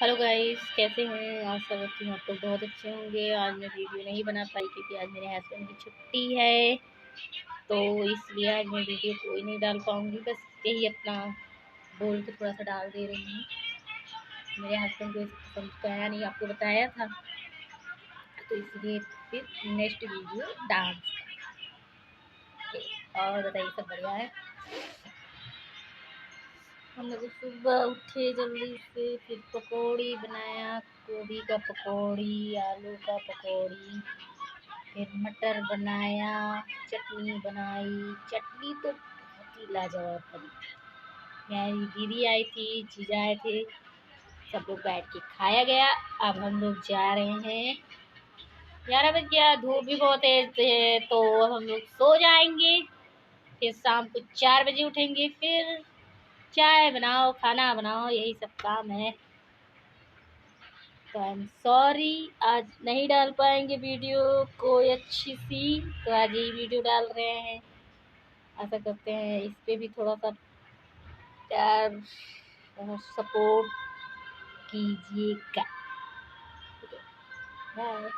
Hello guys, कैसे हैं? आज सब कि आप लोग बहुत अच्छे होंगे। आज मैं वीडियो नहीं बना पाई क्योंकि आज मेरे हस्बैंड की छुट्टी है, तो इसलिए आज मैं वीडियो कोई नहीं डाल पाऊंगी। बस यही अपना बोल के थोड़ा सा डाल दे रही हूँ। मेरे हस्बैंड को इसे पसंद तो आया नहीं, आपको बताया था, तो इसलिए फिर नेक्स्ट वीडियो डांस का। और बताइए, सब बढ़िया है? हम लोग सुबह उठे जल्दी से, फिर पकौड़ी बनाया, गोभी का पकौड़ी, आलू का पकौड़ी, फिर मटर बनाया, चटनी बनाई। चटनी तो बहुत ही लाजवाब बनी थी। मेरी दीदी आई थी, जीजा आए थे, सब लोग बैठ के खाया गया। अब हम लोग जा रहे हैं। 11 बज गया, धूप भी बहुत तेज है, तो अब हम लोग सो जाएंगे। फिर शाम को 4 बजे उठेंगे, फिर चाय बनाओ, खाना बनाओ, यही सब काम है। तो आई एम सॉरी, आज नहीं डाल पाएंगे वीडियो कोई अच्छी सी, तो आज यही वीडियो डाल रहे हैं। आशा करते हैं इस पे भी थोड़ा सा प्यार और सपोर्ट कीजिएगा। बाय।